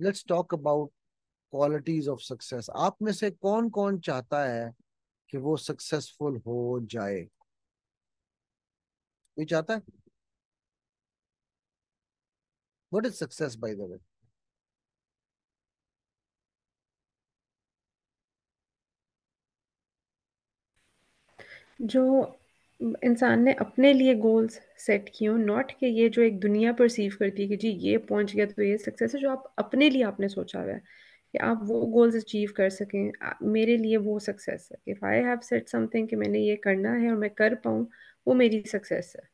Let's talk about qualities of success. आप में से कौन कौन चाहता है कि वो सक्सेसफुल हो जाए? कोई चाहता है? What is success by the way? जो इंसान ने अपने लिए गोल्स सेट किए हो, नॉट कि ये जो एक दुनिया परसीव करती है कि जी ये पहुंच गया तो ये सक्सेस है। जो आप अपने लिए आपने सोचा हुआ है कि आप वो गोल्स अचीव कर सकें, मेरे लिए वो सक्सेस है। If I have set something कि मैंने ये करना है और मैं कर पाऊँ, वो मेरी सक्सेस है।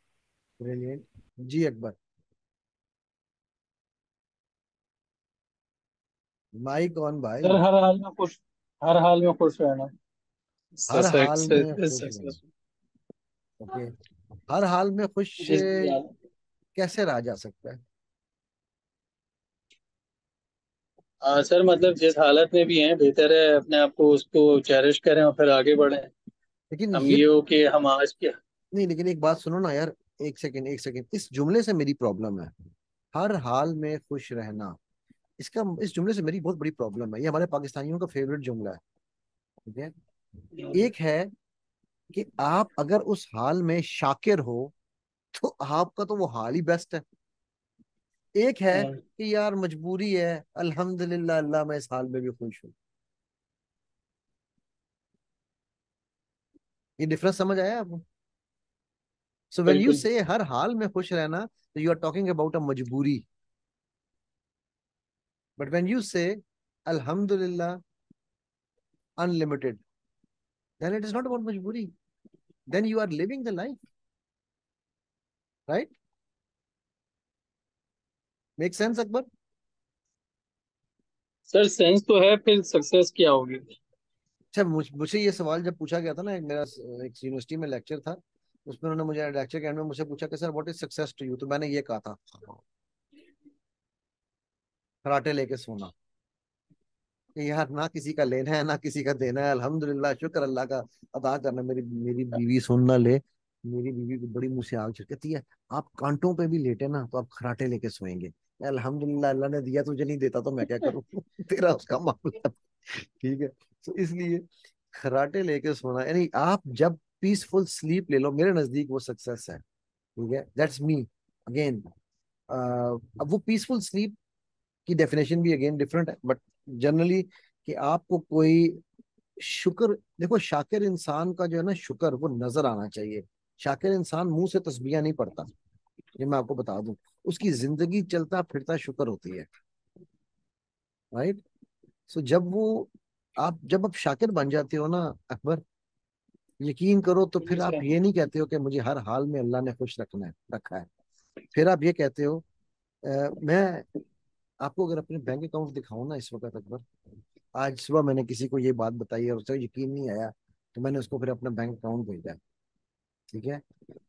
ब्रिलियंट। जी अकबर। माइक ऑन सर भाई। हर हाल में खुश रहना। हर हाल में खुश रहना। सक्सेस। ओके। हर हाल में खुश जिस कैसे रहा जा सकता है? सर मतलब जिस हालत में भी हैं बेहतर है अपने आप को उसको चेरिश करें और फिर आगे बढ़ें। लेकिन हम ये ये हो कि हम आज के। नहीं, लेकिन एक बात सुनो ना यार। एक सेकंड, एक सेकंड, इस जुमले से मेरी प्रॉब्लम है। हर हाल में खुश रहना। इसका इस जुमले से मेरी बहुत बड़ी प्रॉब्लम है। ये हमारे पाकिस्तानियों का फेवरेट जुमला है। ठीक है। एक है कि आप अगर उस हाल में शाकिर हो तो आपका तो वो हाल ही बेस्ट है। एक है कि यार मजबूरी है, अल्हम्दुलिल्लाह अल्लाह मैं इस हाल में भी खुश हूँ। ये डिफरेंस समझ आया आपको? सो व्हेन यू बिल्कुल से हर हाल में खुश रहना, तो you are talking about a मजबूरी। बट व्हेन यू से अल्हम्दुलिल्लाह unlimited, then it is not about majburi. Then you are living the life, right? Make sense, Akbar? Sir, sense तो है, फिर सक्सेस क्या होगी? अच्छा, मुझे ये सवाल जब पूछा गया था ना, एक यूनिवर्सिटी में लेक्चर था। उसमें उन्होंने मुझे लेक्चर के एंड में मुझसे पूछा कि sir what is success to you, तो मैंने ये कहा था, कराटे लेके सोना। कि यार ना किसी का लेना है ना किसी का देना है, अल्हम्दुलिल्लाह शुक्र अल्लाह का अदा करना। मेरी मेरी बीवी सुन ना ले। मेरी बीवी को बड़ी मुंह से आग छिड़कती है। आप कांटों पे भी लेटे ना तो आप खराटे लेके सोएंगे। अल्हम्दुलिल्लाह, अल्लाह ने दिया, तुझे नहीं देता तो मैं क्या करूँ? तेरा उसका मामला। ठीक है। तो इसलिए खराटे लेके सोना, यानी आप जब पीसफुल स्लीप ले लो, मेरे नजदीक वो सक्सेस है। ठीक है, दैट्स मी अगेन। अब वो पीसफुल स्लीप की डेफिनेशन भी अगेन डिफरेंट है, बट जनरली कि आपको कोई शुक्र, देखो शाकिर इंसान का जो है ना शुक्र वो नजर आना चाहिए। शाकिर इंसान मुंह से तस्बीह नहीं पढ़ता, ये मैं आपको बता दूं। उसकी जिंदगी चलता फिरता शुक्र होती है। राइट। सो जब आप शाकिर बन जाते हो ना अकबर, यकीन करो, तो जी फिर आप सर। ये नहीं कहते हो कि मुझे हर हाल में अल्लाह ने खुश रखा है। फिर आप ये कहते हो, मैं आपको अगर अपने बैंक अकाउंट दिखाऊं ना इस वक्त अकबर, आज सुबह मैंने किसी को ये बात बताई और उसे यकीन नहीं आया, तो मैंने उसको फिर अपना बैंक अकाउंट भेजा। ठीक है।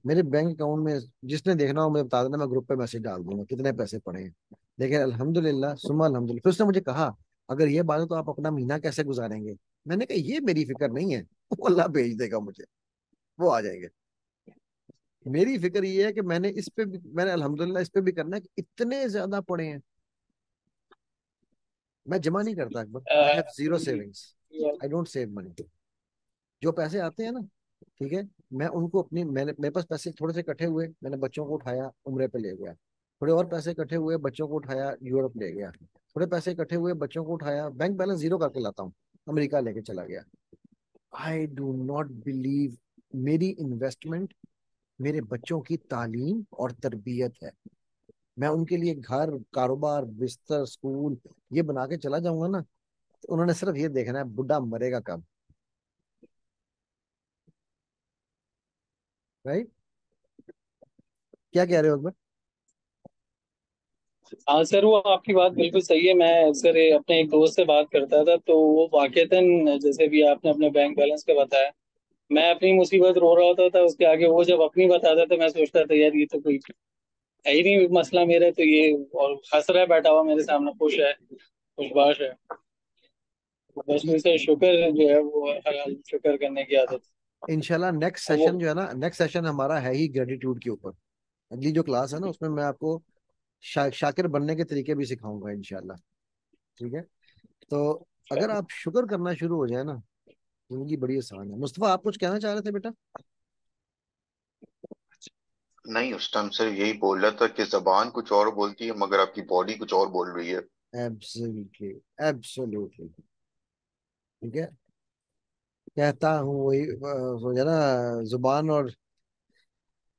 मेरे बैंक अकाउंट में जिसने देखना हो मुझे बता देना, मैं ग्रुप पे मैसेज डाल दूंगा कितने पैसे पड़े हैं। लेकिन अल्हम्दुलिल्लाह सुम्मा अल्हम्दुलिल्लाह, फिर उसने मुझे कहा अगर ये बात है तो आप अपना महीना कैसे गुजारेंगे? मैंने कहा ये मेरी फिक्र नहीं है, वो अल्लाह भेज देगा मुझे, वो आ जाएंगे। मेरी फिक्र ये है कि मैंने अल्हम्दुलिल्लाह इस पे भी करना है कि इतने ज्यादा पड़े हैं। मैं जमा नहीं करता Akbar, I have zero savings. I don't save money. जो पैसे आते हैं ना, ठीक है, मैं उनको मेरे पास पैसे थोड़े से इकट्ठे हुए, मैंने बच्चों को उठाया उम्रे पे ले गया। थोड़े और पैसे इकट्ठे हुए, बच्चों को उठाया यूरोप ले गया। थोड़े पैसे इकट्ठे हुए, बच्चों को उठाया, बैंक बैलेंस जीरो करके लाता हूँ, अमेरिका लेके चला गया। आई डू नॉट बिलीव मेरी इन्वेस्टमेंट मेरे बच्चों की तालीम और तरबियत है। मैं उनके लिए घर, कारोबार, बिस्तर, स्कूल ये बना के चला जाऊंगा ना, तो उन्होंने सिर्फ ये देखना है बुढ़ा मरेगा कब। राइट। क्या कह रहे हो अकबर? हाँ सर, वो आपकी बात बिल्कुल सही है। मैं अक्सर अपने एक दोस्त से बात करता था तो वो वाकईतन जैसे भी आपने अपने बैंक बैलेंस का बताया, मैं अपनी मुसीबत रो रहा होता था उसके आगे, वो जब अपनी बताता था मैं सोचता था यार ये तो कोई है ही नहीं मसला मेरा, तो ये और हंस रहा है बैठा हुआ मेरे सामने, खुश है, खुशबाश है। तो बस वैसे शुक्र जो है वो हर हाल में शुक्र करने की आदत। इंशाल्लाह नेक्स्ट और वो सेशन जो है ना, नेक्स्ट सेशन हमारा है ही ग्रेटिट्यूड के ऊपर। अगली जो क्लास है ना उसमें मैं आपको शाकिर बनने के तरीके भी सिखाऊंगा इंशाल्लाह। ठीक है, तो अगर आप शुक्र करना शुरू हो जाए ना, जिंदगी बड़ी आसान है। मुस्तफा, आप कुछ कहना चाह रहे थे बेटा? नहीं, उस टाइम सर यही बोल रहा था कि जबान कुछ और बोलती है मगर आपकी बॉडी कुछ और बोल रही है। Absolutely, absolutely. ठीक है, कहता हूँ वही, सोचा ना, जुबान और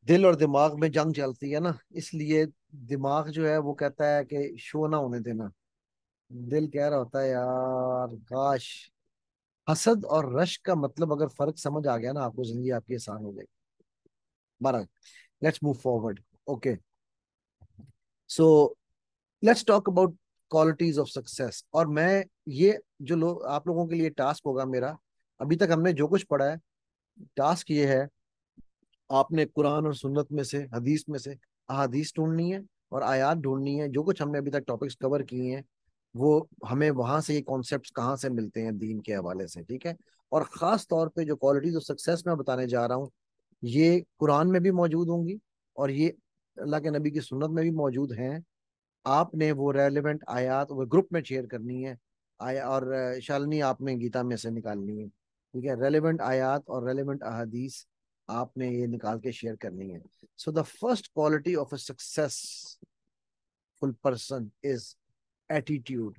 दिल और दिमाग में जंग चलती है ना, इसलिए दिमाग जो है वो कहता है कि शो ना होने देना। दिल कह रहा होता है यार काश। हसद और रश्क का मतलब अगर फर्क समझ आ गया ना आपको, जिंदगी आपकी आसान हो जाएगी। बरा, let's move forward. Okay, so let's talk about qualities of success. और मैं ये जो लोग आप लोगों के लिए टास्क होगा मेरा, अभी तक हमने जो कुछ पढ़ा है, टास्क ये है, आपने कुरान और सुन्नत में से, हदीस में से अहादीस ढूंढनी है और आयात ढूंढनी है। जो कुछ हमने अभी तक टॉपिक्स कवर किए हैं, वो हमें वहां से ये कॉन्सेप्ट्स कहाँ से मिलते हैं दीन के हवाले से, ठीक है। और खास तौर पे जो क्वालिटीज ऑफ सक्सेस मैं बताने जा रहा हूँ, ये कुरान में भी मौजूद होंगी और ये अल्लाह के नबी की सुन्नत में भी मौजूद हैं। आपने वो रेलिवेंट आयात वो ग्रुप में शेयर करनी है। आया और शालिनी आपने गीता में से निकालनी है, ठीक है। रेलिवेंट आयात और रेलिवेंट अहादीस आपने ये निकाल के शेयर करनी है। So the first quality of a successful person is attitude.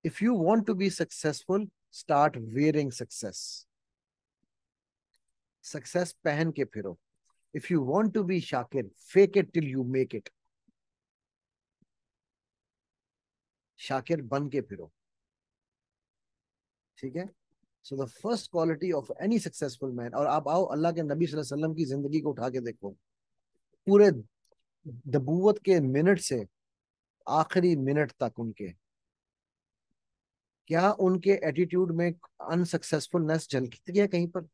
If you want to be successful, start wearing success. Success पहन के फिरो। If you want to be Shakir, fake it till you make it. Shakir बन के फिरो, ठीक है। So the first quality of any successful man. और आप आओ अल्लाह के नबी सल्लल्लाहु अलैहि वसल्लम की जिंदगी को उठा के देखो, पूरे नबूवत के मिनट से आखिरी मिनट तक उनके, क्या उनके एटीट्यूड में अनसक्सेसफुलनेस झलकती है कहीं पर?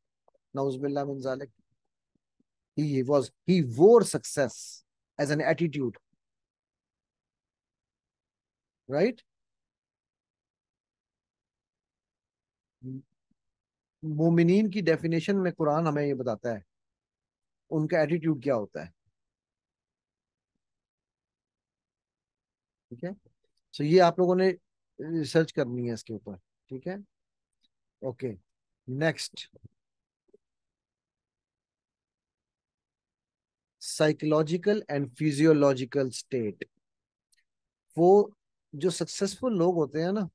नाउजुबिल्लाह मिन जालिक। He wore success as an attitude, right. मोमिनीन की डेफिनेशन में कुरान हमें ये बताता है उनका एटीट्यूड क्या होता है, ठीक है। सो ये आप लोगों ने रिसर्च करनी है इसके ऊपर, ठीक है। Okay, next, psychological and physiological state. वो जो सक्सेसफुल लोग होते हैं ना,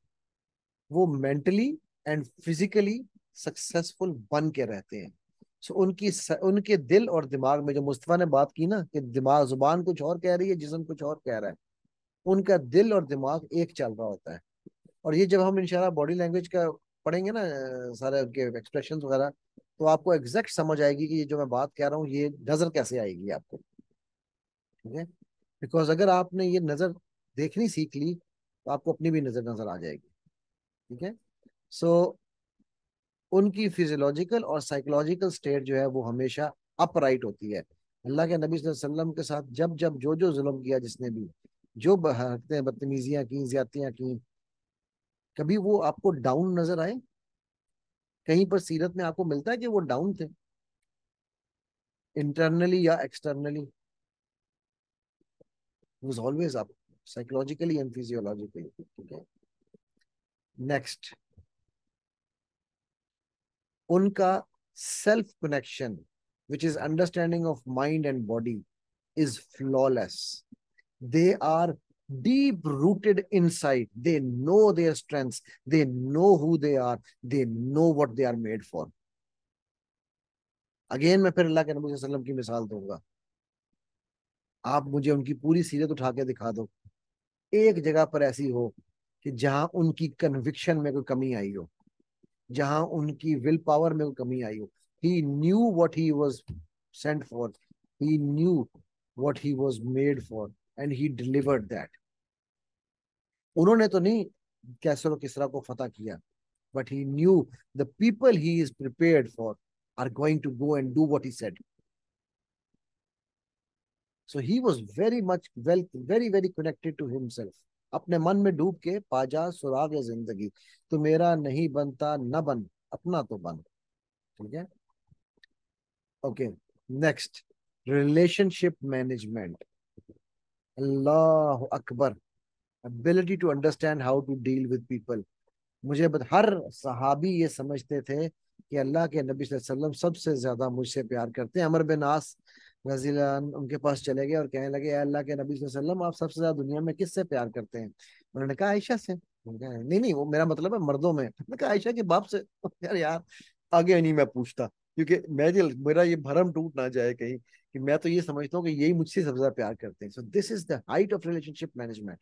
वो मेंटली एंड फिजिकली सक्सेसफुल बन के रहते हैं। सो उनके दिल और दिमाग में, जो मुस्तफा ने बात की ना कि दिमाग जुबान कुछ और कह रही है, जिस्म कुछ और कह रहा है, उनका दिल और दिमाग एक चल रहा होता है। और ये जब हम इंशाल्लाह बॉडी लैंग्वेज का पढ़ेंगे ना, सारे उनके एक्सप्रेशन वगैरह, तो आपको एग्जैक्ट समझ आएगी कि ये जो मैं बात कह रहा हूँ ये नजर कैसे आएगी आपको, ठीक है। बिकॉज अगर आपने ये नजर देखनी सीख ली तो आपको अपनी भी नजर नजर आ जाएगी, ठीक है। सो उनकी फिजियोलॉजिकल और साइकोलॉजिकल स्टेट जो है वो हमेशा अपराइट होती है। अल्लाह के नबी सल्लल्लाहु अलैहि वसल्लम के साथ जब जब जो जो जुल्म किया, जिसने भी जो हरकतें बदतमीजियां की, ज्यादतियां की, कभी वो आपको डाउन नजर आए? कहीं पर सीरत में आपको मिलता है कि वो डाउन थे, इंटरनली या externally? Was always up, psychologically and physiologically, ठीक है। नेक्स्ट, उनका self connection which is understanding of mind and body is flawless. They are deep rooted inside. They know their strengths. They know who they are. They know what they are made for. Again मैं फिर अल्लाह के नबी सल्लल्लाहु अलैहि वसल्लम की मिसाल दूंगा। आप मुझे उनकी पूरी सीरत उठा के दिखा दो, एक जगह पर ऐसी हो कि जहां उनकी कन्विक्शन में कोई कमी आई हो, जहां उनकी विल पावर में कोई कमी आई हो। He knew what he was sent for, he knew what he was made for, and he delivered that. उन्होंने तो नहीं कैसर और किसरा को फतह किया, but he knew the people he is prepared for are going to go and do what he said. So he was very much very very connected to himself. अपने मन में डूब के पाजा सुराग है जिंदगी, तो मेरा नहीं बनता न बन, अपना तो बन, ठीक है। Okay, next, relationship management. अल्लाह अकबर। Ability to understand how to deal with people. हर सहाबी ये समझते थे कि अल्लाह के नबी सल्लल्लाहु अलैहि वसल्लम सबसे ज्यादा मुझसे प्यार करते हैं। अमर बिन आस रज़ी अल्लाह अन्हु उनके पास चले गए और कहने लगे, "ए अल्लाह के नबी सल्लल्लाहु अलैहि वसल्लम, आप सबसे ज्यादा दुनिया में किससे प्यार करते हैं?" उन्होंने कहा, आयशा से। उन्होंने कहा, नहीं नहीं, वो मेरा मतलब है मर्दों में। मैंने कहा, आयशा के बाप से। यार यार, आगे नहीं मैं पूछता, क्योंकि मेरा ये भरम टूट ना जाए कहीं, कि मैं तो ये समझता हूँ कि यही मुझसे सबसे ज्यादा प्यार करते हैं। So this is the height of relationship management.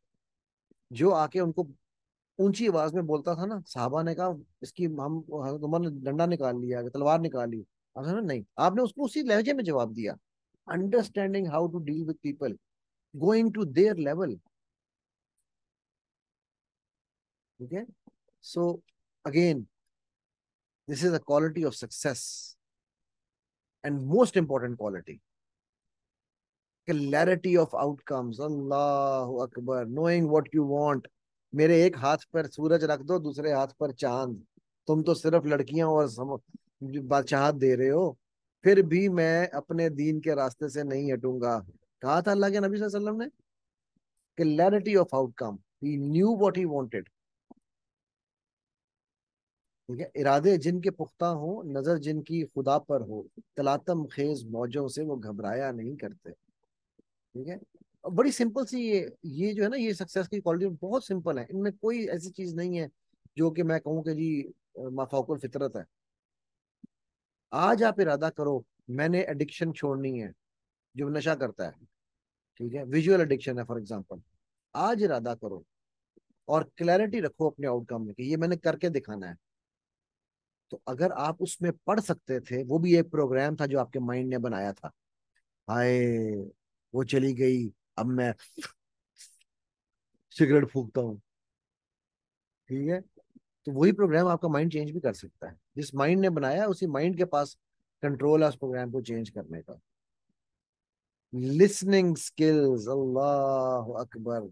जो आके उनको ऊंची आवाज में बोलता था ना, साहबा ने कहा, इसकी हम तुमने डंडा निकाल लिया, तलवार निकाल ली। आप समझे? नहीं, आपने उसको उसी लहजे में जवाब दिया। Understanding how to deal with people, going to their level. ठीक है? So again, this is a quality of success, and most important quality, clarity of outcomes. अल्लाह अकबर, नोइंग व्हाट यू वांट। मेरे एक हाथ पर सूरज रख दो, दूसरे हाथ पर चांद, तुम तो सिर्फ लड़कियां और बादशाहत दे रहे हो, फिर भी मैं अपने दीन के रास्ते से नहीं हटूंगा। कहा था अल्लाह के नबी सल्लल्लाहु अलैहि वसल्लम ने, clarity of outcome, he knew what he wanted. ठीक है? इरादे जिनके पुख्ता हो, नजर जिनकी खुदा पर हो, तलातम खेज मौजों से वो घबराया नहीं करते। ठीक है? और बड़ी सिंपल सी ये जो है ना, ये सक्सेस की क्वालिटी बहुत सिंपल है। इनमें कोई ऐसी चीज नहीं है जो कि मैं कहूँ कि जी माफाकुल फितरत है। आज आप इरादा करो, मैंने एडिक्शन छोड़नी है, जो नशा करता है। ठीक है? विजुअल एडिक्शन है फॉर एग्जांपल। आज इरादा करो और क्लैरिटी रखो अपने आउटकम में कि ये मैंने करके दिखाना है। तो अगर आप उसमें पढ़ सकते थे, वो भी एक प्रोग्राम था जो आपके माइंड ने बनाया था। हाय, वो चली गई, अब मैं सिगरेट फूकता हूँ। ठीक है? तो वही प्रोग्राम आपका माइंड चेंज भी कर सकता है। जिस माइंड ने बनाया है, उसी माइंड के पास कंट्रोल है उस प्रोग्राम को चेंज करने का। Listening skills, Allah Akbar.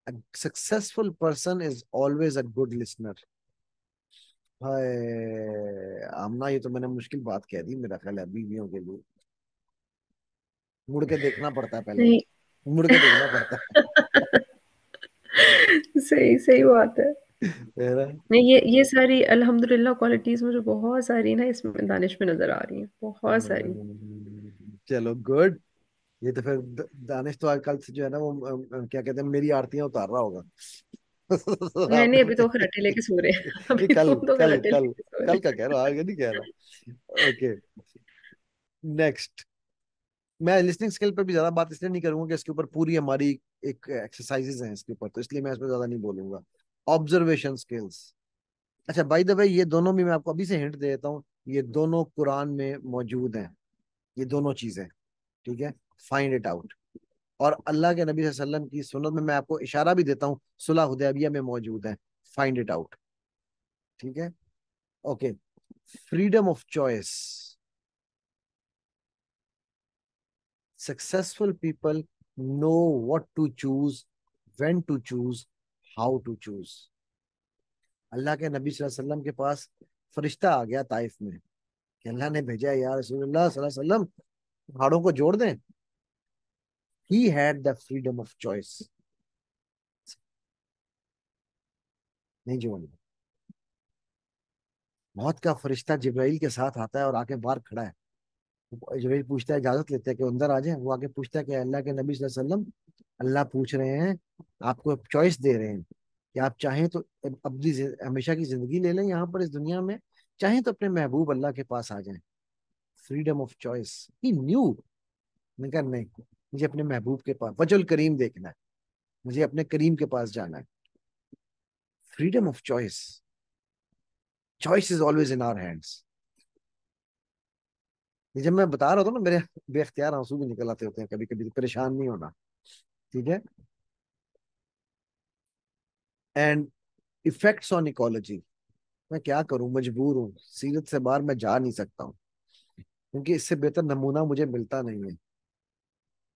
A successful person is always a good listener. हाय आमना, ये तो मैंने मुश्किल बात कह दी मेरा ख्याल है बीवियों के लिए। मुड़ के देखना पड़ता है पहले, नहीं। मुड़ के देखना पड़ता सही सही बात है। है ना? नहीं, ये सारी अल्हम्दुलिल्लाह क्वालिटीज मुझे बहुत सारी ना इसमें दानिश में नजर आ रही हैं, बहुत सारी। चलो गुड। ये तो फिर दानिश तो आजकल से जो है ना, वो क्या कहते हैं, मेरी आरतियां उतार रहा होगा। नहीं नहीं, आपने अभी तो खर्राटे लेके सो रहे हैं। नहीं, अभी कल तो कल खर्राटे कल लेके सो कल रहे का कह रहा हूँ, आगे नहीं कह रहा। Okay, next. मैं लिसनिंग स्किल पर भी ज्यादा बात इसलिए नहीं करूंगा कि इसके ऊपर पूरी हमारी एक एक्सरसाइजेज हैं इसके ऊपर, तो इसलिए मैं इस पर ज्यादा नहीं बोलूंगा। Observation skills. अच्छा, बाय द वे, ये दोनों भी मैं आपको अभी से हिंट दे देता हूँ, ये दोनों कुरान में मौजूद हैं, ये दोनों चीजें। ठीक है? Find it out. और अल्लाह के नबी सल्लल्लाहु अलैहि वसल्लम की सुन्नत में मैं आपको इशारा भी देता हूँ, सुलह हुदैबिया में मौजूद है। Find it out. ठीक है? Okay. Freedom of choice. Successful people know what to choose, when to choose, how to choose. अल्लाह के नबी सल्लल्लाहु अलैहि वसल्लम के पास फरिश्ता आ गया ताइफ में, कि अल्लाह ने भेजा है, या रसूलुल्लाह सल्लल्लाहु अलैहि वसल्लम, पहाड़ों को जोड़ दें। He had the freedom of choice. नहीं जोड़ना। मौत का फरिश्ता जिब्राइल के साथ आता है और आके बाहर खड़ा है। जिब्राइल पूछता है, इजाजत लेते हैं कि अंदर आ जाए। वो आके पूछता है कि अल्लाह के नबी सल्लल्लाहु अलैहि वसल्लम, अल्लाह पूछ रहे हैं, आपको चॉइस दे रहे हैं कि आप चाहें तो अपनी हमेशा की जिंदगी ले लें यहाँ पर इस दुनिया में, चाहें तो अपने महबूब अल्लाह के पास आ जाएं। Freedom of choice, he new. मैंने कहा नहीं, मुझे अपने महबूब के पास, वजल करीम देखना है, मुझे अपने करीम के पास जाना है। Freedom of choice, choice is always in our hands. ये जब मैं बता रहा था ना, मेरे बेख्तियार आंसू भी निकल आते होते हैं कभी कभी, तो परेशान नहीं होना। ठीक है? And effects on ecology. मैं क्या करूं, मजबूर हूं, सीरत से बाहर मैं जा नहीं सकता हूं, क्योंकि इससे बेहतर नमूना मुझे मिलता नहीं है।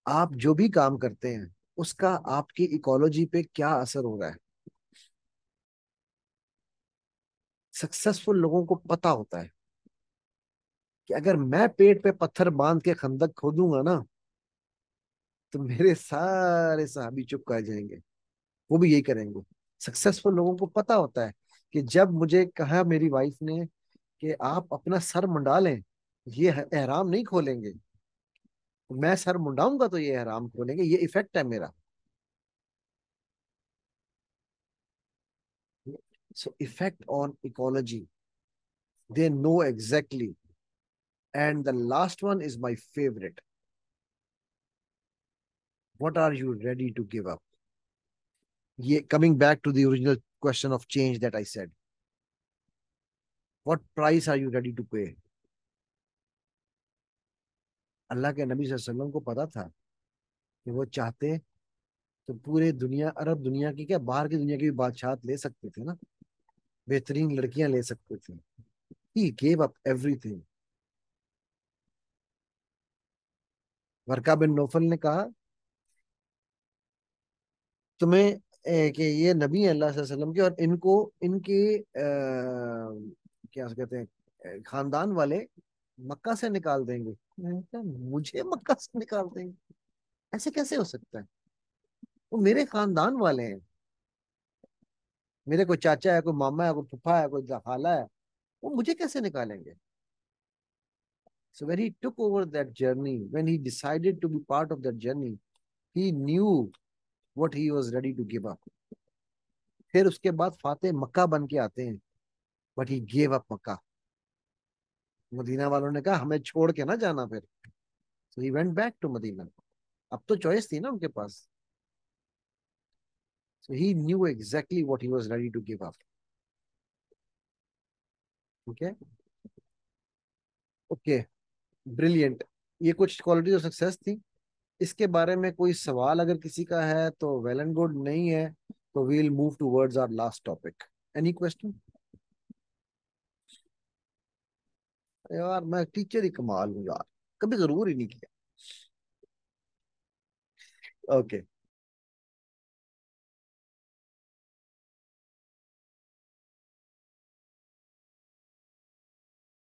आप जो भी काम करते हैं, उसका आपकी इकोलॉजी पे क्या असर हो रहा है। सक्सेसफुल लोगों को पता होता है कि अगर मैं पेट पे पत्थर बांध के खंदक खोदूंगा ना, तो मेरे सारे साहबी चुप कर जाएंगे, वो भी यही करेंगे। सक्सेसफुल लोगों को पता होता है कि जब मुझे कहा मेरी वाइफ ने कि आप अपना सर मुंडा लें, ये एहराम नहीं खोलेंगे, मैं सर मुंडाऊंगा तो ये एहराम खोलेंगे, ये इफेक्ट है मेरा। So effect on ecology, they know exactly. And the last one is my favourite, what are you ready to give up? ये coming back to the original question of change that I said, what price are you ready to pay? अल्लाह के नबी सल्लल्लाहु अलैहि वसल्लम को पता था कि वो चाहते तो पूरे दुनिया, अरब दुनिया की क्या, बाहर की दुनिया की भी बादशाह ले सकते थे ना, बेहतरीन लड़कियां ले सकते थे। He gave up everything. वर्का बिन नौफल ने कहा तुम्हें कि ये नबी है अल्लाह सल्लल्लाहु अलैहि वसल्लम के, और इनको इनके क्या कहते हैं खानदान वाले मक्का से निकाल देंगे। मैंने कहा, मुझे मक्का से निकाल देंगे? ऐसे कैसे हो सकता है? वो मेरे खानदान वाले हैं, मेरे कोई चाचा है, कोई मामा है, कोई फूफा है, कोई खाला है, वो मुझे कैसे निकालेंगे? So when he took over that journey, when he decided to be part of that journey, he knew what he was ready to give up. फिर उसके बाद फातेह मक्का बन के आते हैं, but he gave up Makkah. Medina वालों ने कहा हमें छोड़ के ना जाना फिर। So he went back to Medina. अब तो चॉइस थी ना उनके पास। So he knew exactly what he was ready to give up. Okay, okay, brilliant. ये कुछ क्वालिटीज ऑफ सक्सेस थी। इसके बारे में कोई सवाल अगर किसी का है तो वेल एंड गुड, नहीं है तो we'll move towards our last topic. Any question? यार मैं टीचर ही कमाल हूँ यार, कभी जरूर ही नहीं किया। ओके,